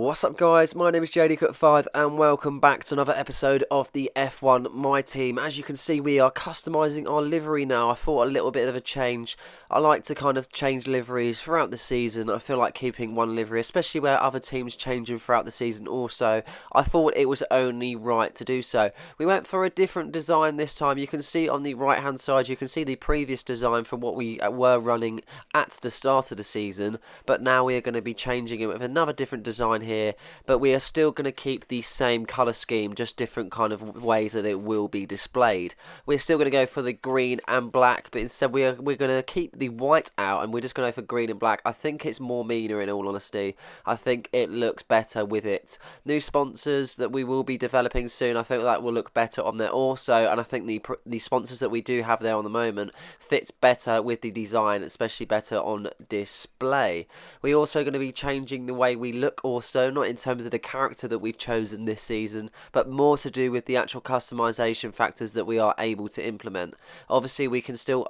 What's up guys, my name is JDCut5 and welcome back to another episode of the F1 My Team. As you can see, we are customising our livery now. I thought a little bit of a change. I like to kind of change liveries throughout the season. I feel like keeping one livery, especially where other teams changing throughout the season also. I thought it was only right to do so. We went for a different design this time. You can see on the right hand side, you can see the previous design from what we were running at the start of the season. But now we are going to be changing it with another different design here. But we are still going to keep the same colour scheme, just different kind of ways that it will be displayed. We're still going to go for the green and black, but instead we're going to keep the white out and we're just going to go for green and black. I think it's more meaner in all honesty. I think it looks better with it. New sponsors that we will be developing soon, I think that will look better on there also, and I think the sponsors that we do have there on the moment fits better with the design, especially better on display. We're also going to be changing the way we look also, not in terms of the character that we've chosen this season, but more to do with the actual customization factors that we are able to implement. Obviously we can still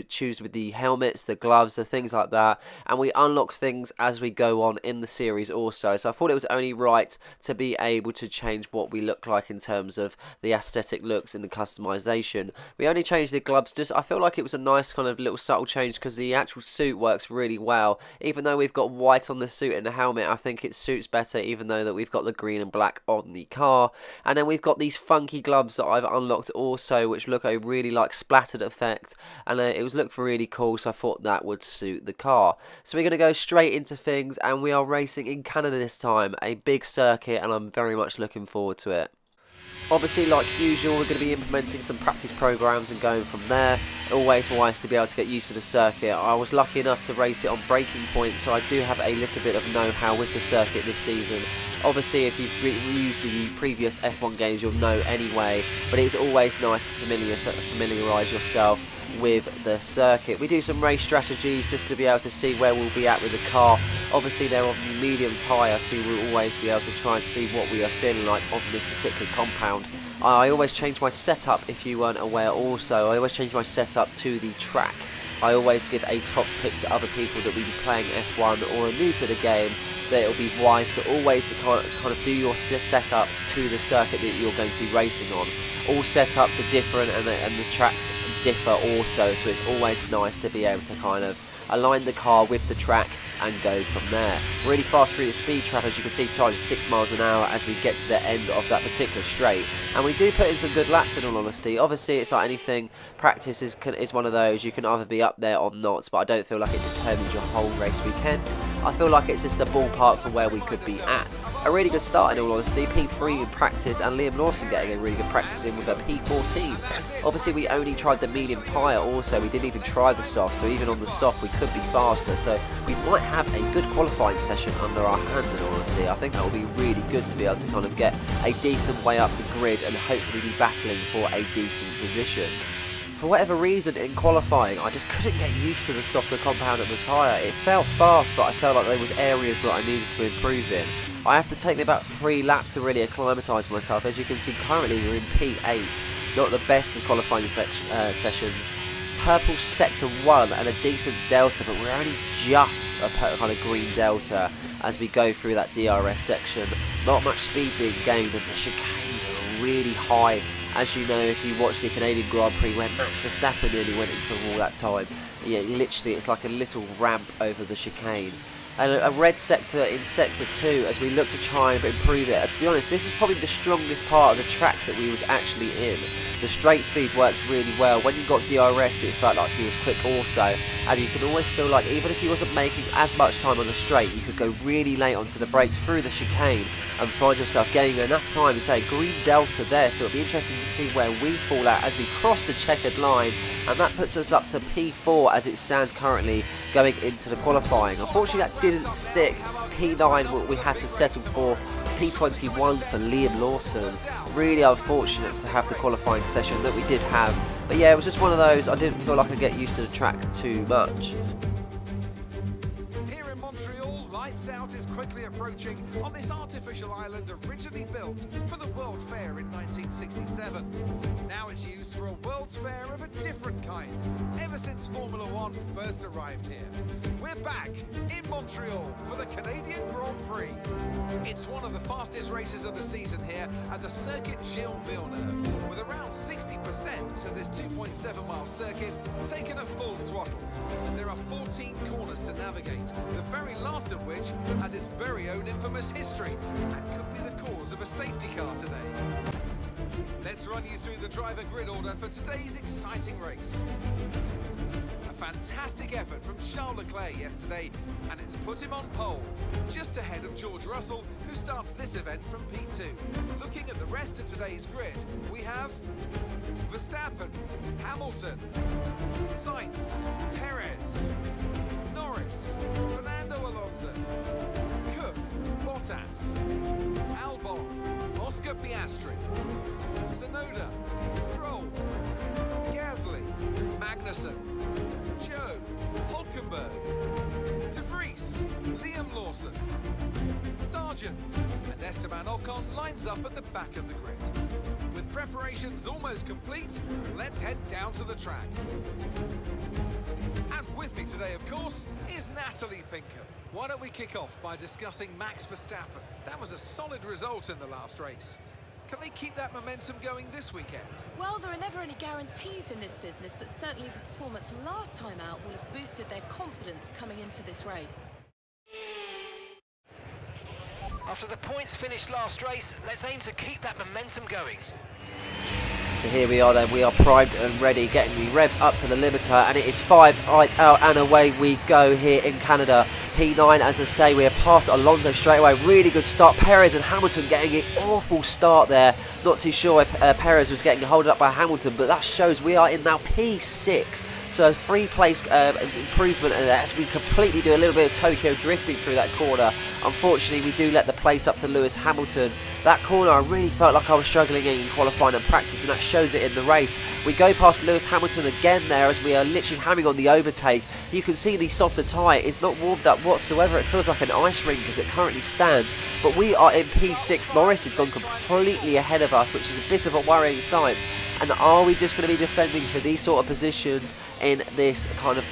choose with the helmets, the gloves, the things like that, and we unlock things as we go on in the series also. So I thought it was only right to be able to change what we look like in terms of the aesthetic looks and the customization. We only changed the gloves, just I feel like it was a nice kind of little subtle change because the actual suit works really well. Even though we've got white on the suit and the helmet, I think it suits better even though that we've got the green and black on the car. And then we've got these funky gloves that I've unlocked also, which look a really like splattered effect, and it was looked really cool, so I thought that would suit the car. So we're going to go straight into things, and we are racing in Canada this time, a big circuit, and I'm very much looking forward to it. Obviously, like usual, we're going to be implementing some practice programs and going from there. Always wise to be able to get used to the circuit. I was lucky enough to race it on breaking point, so I do have a little bit of know-how with the circuit this season. Obviously, if you've used the previous F1 games, you'll know anyway, but it's always nice to familiarise yourself with the circuit. We do some race strategies just to be able to see where we'll be at with the car. Obviously they're on the medium tyre, so we'll always be able to try and see what we are feeling like on this particular compound. I always change my setup, if you weren't aware also. I always change my setup to the track. I always give a top tip to other people that will be playing F1 or are new to the game, that it'll be wise to always kind of do your setup to the circuit that you're going to be racing on. All setups are different and the tracks differ also, so it's always nice to be able to kind of align the car with the track and go from there. Really fast through the speed trap, as you can see, charging 6 miles an hour as we get to the end of that particular straight, and we do put in some good laps in all honesty. Obviously it's like anything, practice is one of those, you can either be up there or not, but I don't feel like it determines your whole race weekend. I feel like it's just a ballpark for where we could be at. A really good start in all honesty, P3 in practice, and Liam Lawson getting a really good practice in with a P14. Obviously we only tried the medium tyre also, we didn't even try the soft, so even on the soft we could be faster, so we might have a good qualifying session under our hands in all honesty. I think that will be really good to be able to kind of get a decent way up the grid and hopefully be battling for a decent position. For whatever reason in qualifying, I just couldn't get used to the softer compound of the tyre. It felt fast, but I felt like there was areas that I needed to improve in. I have to take me about 3 laps to really acclimatise myself. As you can see, currently we're in P8, not the best of qualifying sessions. Purple sector 1 and a decent delta, but we're only just a kind of green delta as we go through that DRS section. Not much speed being gained, and the chicanes are really high. As you know, if you watch the Canadian Grand Prix where Max Verstappen nearly went into all that time, yeah, literally it's like a little ramp over the chicane. And a red sector in sector 2 as we look to try and improve it. And to be honest, this is probably the strongest part of the track that we was actually in. The straight speed works really well. When you got DRS, it felt like he was quick also, and you could always feel like even if he wasn't making as much time on the straight, you could go really late onto the brakes through the chicane and find yourself gaining enough time to say green delta there. So it'll be interesting to see where we fall out as we cross the checkered line, and that puts us up to P4 as it stands currently going into the qualifying. Unfortunately that didn't stick. P9 what we had to settle for, P21 for Liam Lawson. Really unfortunate to have the qualifying session that we did have, but yeah, it was just one of those. I didn't feel like I get used to the track too much. Here in Montreal, lights out is quickly approaching on this artificial island originally built for the World Fair in 1967. Now it's used for a World's Fair of a different kind. Ever since since Formula One first arrived here. We're back in Montreal for the Canadian Grand Prix. It's one of the fastest races of the season here at the Circuit Gilles Villeneuve, with around 60% of this 2.7-mile circuit taken at full throttle. There are 14 corners to navigate, the very last of which has its very own infamous history and could be the cause of a safety car today. Let's run you through the driver grid order for today's exciting race. A fantastic effort from Charles Leclerc yesterday, and it's put him on pole, just ahead of George Russell, who starts this event from P2. Looking at the rest of today's grid, we have Verstappen, Hamilton, Sainz, Perez, Norris, Fernando Alonso, Cook, Bottas, Albon, Oscar Piastri, Tsunoda, Stroll, Gasly, Magnussen, Joe, Hulkenberg, De Vries, Liam Lawson, Sargent, and Esteban Ocon lines up at the back of the grid. With preparations almost complete, let's head down to the track. And with me today, of course, is Natalie Pinkham. Why don't we kick off by discussing Max Verstappen? That was a solid result in the last race. Can they keep that momentum going this weekend? Well, there are never any guarantees in this business, but certainly the performance last time out will have boosted their confidence coming into this race. After the points finished last race, let's aim to keep that momentum going. So here we are then, we are primed and ready, getting the revs up to the limiter, and it is 5 lights out and away we go here in Canada. P9, as I say, we are past Alonso straight away. Really good start. Perez and Hamilton getting an awful start there. Not too sure if Perez was getting hold up by Hamilton, but that shows we are in now P6. So a 3-place improvement there as we completely do a little bit of Tokyo drifting through that corner. Unfortunately, we do let the place up to Lewis Hamilton. That corner, I really felt like I was struggling in qualifying and practice, and that shows it in the race. We go past Lewis Hamilton again there as we are literally hammering on the overtake. You can see the softer tyre is not warmed up whatsoever. It feels like an ice rink as it currently stands. But we are in P6. Norris has gone completely ahead of us, which is a bit of a worrying sight. And are we just going to be defending for these sort of positions in this kind of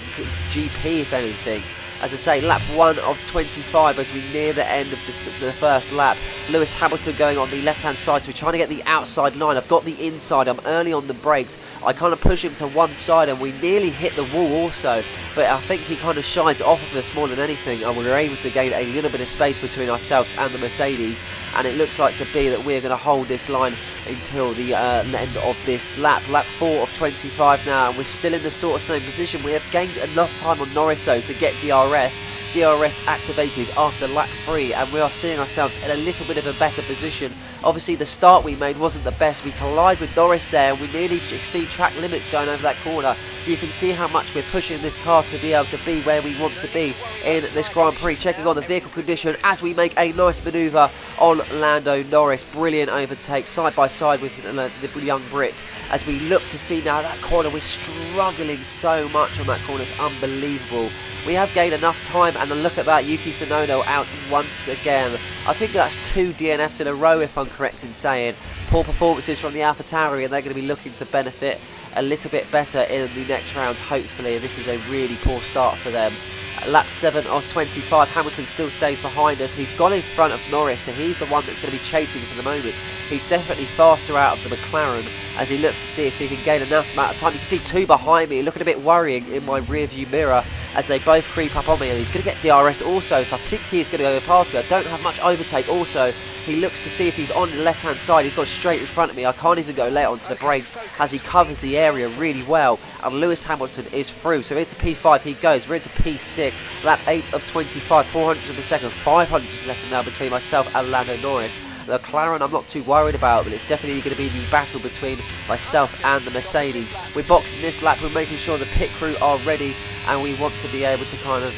GP, if anything? As I say, lap 1 of 25 as we near the end of the first lap. Lewis Hamilton going on the left-hand side, so we're trying to get the outside line. I've got the inside, I'm early on the brakes. I kind of push him to one side and we nearly hit the wall also. But I think he kind of shies off of us more than anything, and we were able to gain a little bit of space between ourselves and the Mercedes. And it looks like to be that we're going to hold this line until the end of this lap. Lap 4 of 25 now, and we're still in the sort of same position. We have gained enough time on Norris though to get DRS. DRS activated after lap 3, and we are seeing ourselves in a little bit of a better position. Obviously the start we made wasn't the best. We collide with Norris there and we nearly exceed track limits going over that corner. You can see how much we're pushing this car to be able to be where we want to be in this Grand Prix. Checking on the vehicle condition as we make a nice manoeuvre on Lando Norris. Brilliant overtake side by side with the young Brit. As we look to see now that corner, we're struggling so much on that corner, it's unbelievable. We have gained enough time, and look at that, Yuki Tsunoda out once again. I think that's 2 DNFs in a row, if I'm correct in saying. Poor performances from the AlphaTauri, and they're going to be looking to benefit a little bit better in the next round, hopefully. This is a really poor start for them. Lap 7 of 25, Hamilton still stays behind us. He's gone in front of Norris, so he's the one that's going to be chasing for the moment. He's definitely faster out of the McLaren as he looks to see if he can gain enough amount of time. You can see 2 behind me, looking a bit worrying in my rear view mirror as they both creep up on me, and he's going to get DRS also, so I think he's going to go past me. I don't have much overtake also. He looks to see if he's on the left hand side. He's gone straight in front of me. I can't even go late onto the brakes as he covers the area really well, and Lewis Hamilton is through, so into P5 he goes. We're into P6, lap 8 of 25, 400 of a second, 500 left now between myself and Lando Norris. The McLaren I'm not too worried about, but it's definitely going to be the battle between myself and the Mercedes. We're boxing this lap, we're making sure the pit crew are ready, and we want to be able to kind of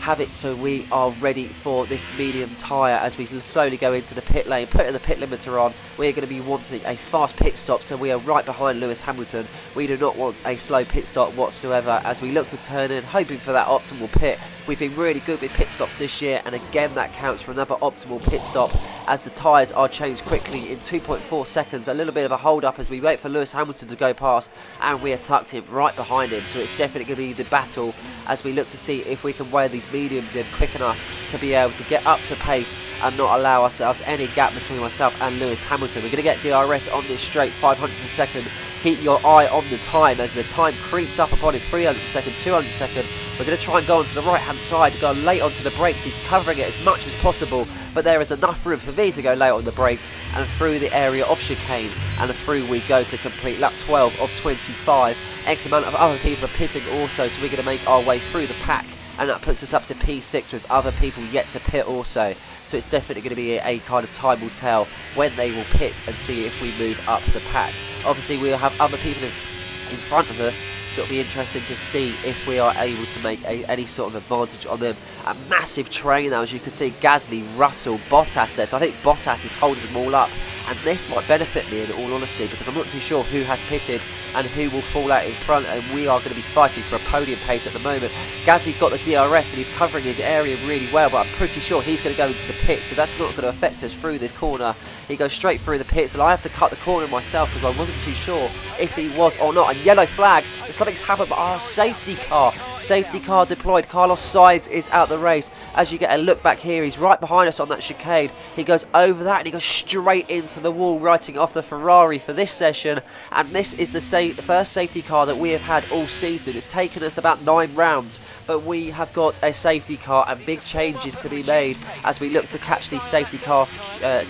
have it so we are ready for this medium tyre as we slowly go into the pit lane, putting the pit limiter on. We're going to be wanting a fast pit stop, so we are right behind Lewis Hamilton. We do not want a slow pit stop whatsoever as we look to turn in, hoping for that optimal pit. We've been really good with pit stops this year, and again that counts for another optimal pit stop as the tyres are changed quickly in 2.4 seconds. A little bit of a hold up as we wait for Lewis Hamilton to go past, and we are tucked him right behind him. So it's definitely going to be the battle as we look to see if we can wear these mediums in quick enough to be able to get up to pace and not allow ourselves any gap between myself and Lewis Hamilton. We're going to get DRS on this straight, 500 per second. Keep your eye on the time as the time creeps up upon him, 300 per second, 200 per second. We're going to try and go onto the right hand side, go late onto the brakes. He's covering it as much as possible, but there is enough room for me to go late on the brakes and through the area of chicane, and through we go to complete lap 12 of 25. X amount of other people are pitting also, so we're going to make our way through the pack, and that puts us up to P6 with other people yet to pit also. So it's definitely going to be a kind of time will tell when they will pit and see if we move up the pack. Obviously we'll have other people in front of us, so it'll be interesting to see if we are able to make any sort of advantage on them. A massive train now, as you can see, Gasly, Russell, Bottas there. So I think Bottas is holding them all up, and this might benefit me in all honesty, because I'm not too sure who has pitted and who will fall out in front, and we are going to be fighting for a podium pace at the moment. Gasly's got the DRS and he's covering his area really well, but I'm pretty sure he's going to go into the pits, so that's not going to affect us through this corner. He goes straight through the pits, and I have to cut the corner myself because I wasn't too sure if he was or not. And yellow flag, something's happened, but safety car. Safety car deployed. Carlos Sainz is out the race. As you get a look back here, he's right behind us on that chicane. He goes over that and he goes straight into the wall, writing off the Ferrari for this session. And this is the first safety car that we have had all season. It's taken us about 9 rounds, but we have got a safety car and big changes to be made as we look to catch the safety car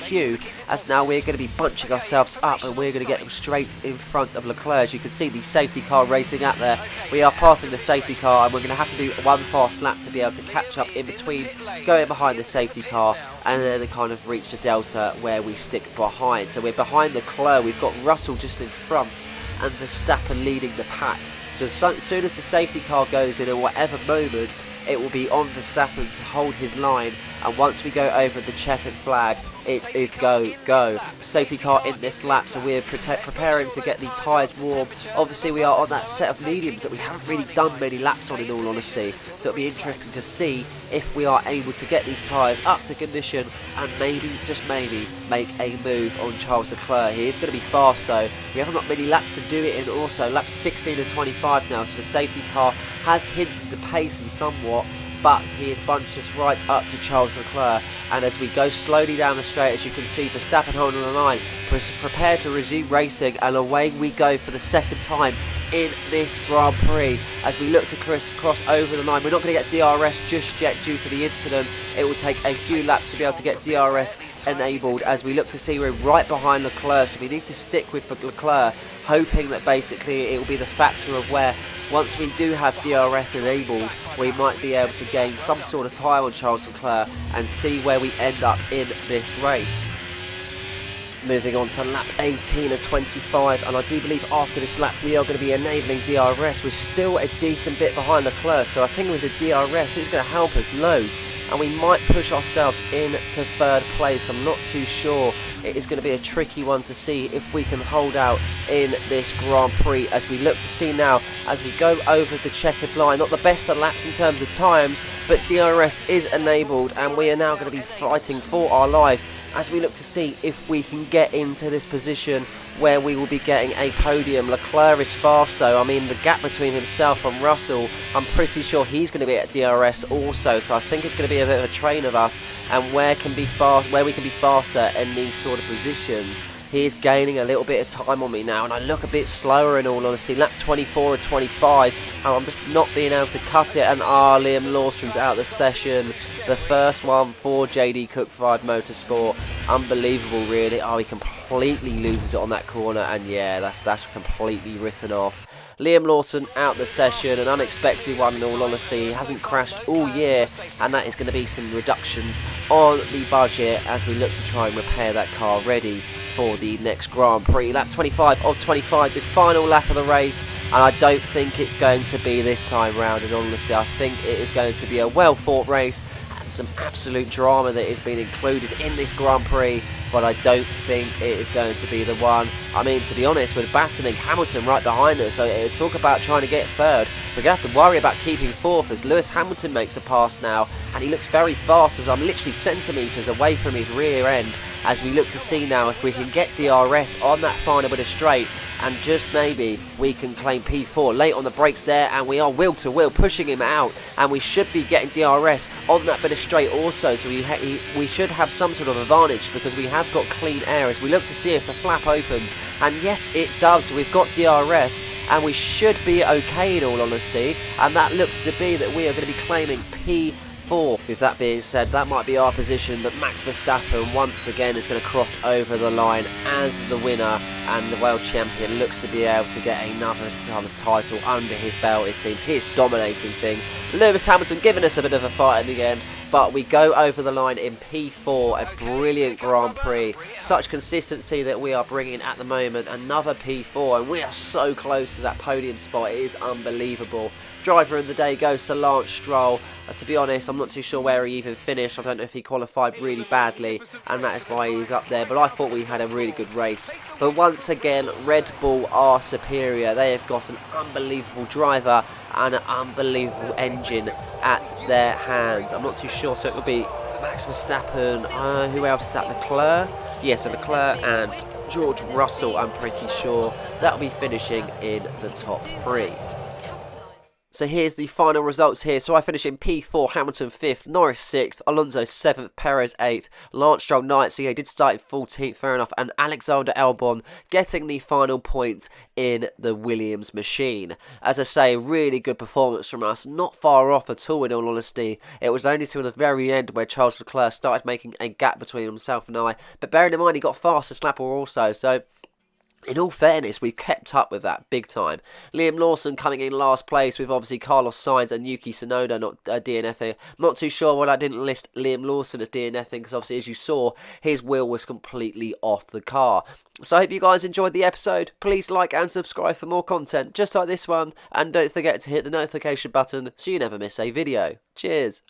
queue, as now we're going to be bunching ourselves up and we're going to get them straight in front of Leclerc. As you can see the safety car racing out there. We are passing the safety car and we're going to have to do one fast lap to be able to catch up in between going behind the safety car and then kind of reach the delta where we stick behind. So we're behind Leclerc, we've got Russell just in front and Verstappen leading the pack. So as soon as the safety car goes in, at whatever moment, it will be on Verstappen to hold his line, and once we go over the checkered flag, it is go, go. Safety car in this lap, so we're preparing to get the tyres warm. Obviously we are on that set of mediums that we haven't really done many laps on in all honesty, so it'll be interesting to see if we are able to get these tyres up to condition and maybe, just maybe, make a move on Charles Leclerc. He is going to be fast though. We haven't got many laps to do it in also. Laps 16 and 25 now, so the safety car has hidden the pace in somewhat, but he has bunched us right up to Charles Leclerc. And as we go slowly down the straight, as you can see, Verstappen holding the line, prepare to resume racing, and away we go for the second time in this Grand Prix as we look to cross over the line. We're not going to get DRS just yet due to the incident. It will take a few laps to be able to get DRS enabled as we look to see we're right behind Leclerc, so we need to stick with Leclerc, hoping that basically it will be the factor of where once we do have DRS enabled, we might be able to gain some sort of time on Charles Leclerc and see where we end up in this race. Moving on to lap 18 and 25, and I do believe after this lap we are going to be enabling DRS. We're still a decent bit behind Leclerc, so I think with the DRS it's going to help us loads, and we might push ourselves into third place. I'm not too sure. It is going to be a tricky one to see if we can hold out in this Grand Prix as we look to see now as we go over the checkered line. Not the best of laps in terms of times, but DRS is enabled and we are now going to be fighting for our life as we look to see if we can get into this position where we will be getting a podium. Leclerc is fast though. I mean, the gap between himself and Russell, I'm pretty sure he's going to be at DRS also, so I think it's going to be a bit of a train of us and where we can be faster in these sort of positions. He is gaining a little bit of time on me now, and I look a bit slower in all honesty. Lap 24 and 25, and I'm just not being able to cut it, and Liam Lawson's out of the session. The first one for JD Cook 5 Motorsport. Unbelievable really. He completely loses it on that corner, and yeah, that's completely written off. Liam Lawson out the session, an unexpected one in all honesty. He hasn't crashed all year, and that is going to be some reductions on the budget as we look to try and repair that car ready for the next Grand Prix. Lap 25 of 25, the final lap of the race, and I don't think it's going to be this time round, and honestly I think it is going to be a well fought race and some absolute drama that has been included in this Grand Prix, but I don't think it is going to be the one. I mean, to be honest, with battling Hamilton right behind us, so talk about trying to get third. We're going to have to worry about keeping fourth as Lewis Hamilton makes a pass now, and he looks very fast as I'm literally centimetres away from his rear end, as we look to see now if we can get DRS on that final bit of straight, and just maybe we can claim P4. Late on the brakes there, and we are wheel to wheel pushing him out, and we should be getting DRS on that bit of straight also, so we should have some sort of advantage because we have got clean air as we look to see if the flap opens, and yes it does. We've got DRS and we should be okay in all honesty, and that looks to be that we are going to be claiming P4. With that being said, that might be our position, but Max Verstappen once again is going to cross over the line as the winner, and the world champion looks to be able to get another title under his belt. It seems he's dominating things. Lewis Hamilton giving us a bit of a fight in the end, but we go over the line in P4, a brilliant Grand Prix. Such consistency that we are bringing at the moment, another P4, and we are so close to that podium spot. It is unbelievable. Driver of the day goes to Lance Stroll. To be honest, I'm not too sure where he even finished. I don't know if he qualified really badly, and that is why he's up there, but I thought we had a really good race. But once again, Red Bull are superior. They have got an unbelievable driver and an unbelievable engine at their hands. I'm not too sure, so it would be Max Verstappen, who else is that, Leclerc? Yeah, so Leclerc and George Russell, I'm pretty sure. That'll be finishing in the top 3. So here's the final results here. So I finish in P4, Hamilton 5th, Norris 6th, Alonso 7th, Perez 8th, Lance Stroll 9th, so yeah, he did start in 14th, fair enough, and Alexander Albon getting the final point in the Williams machine. As I say, really good performance from us, not far off at all in all honesty. It was only till the very end where Charles Leclerc started making a gap between himself and I, but bearing in mind he got fastest lap also, so in all fairness, we've kept up with that big time. Liam Lawson coming in last place with obviously Carlos Sainz and Yuki Tsunoda not DNFing. I'm not too sure why I didn't list Liam Lawson as DNFing because obviously, as you saw, his wheel was completely off the car. So I hope you guys enjoyed the episode. Please like and subscribe for more content just like this one. And don't forget to hit the notification button so you never miss a video. Cheers.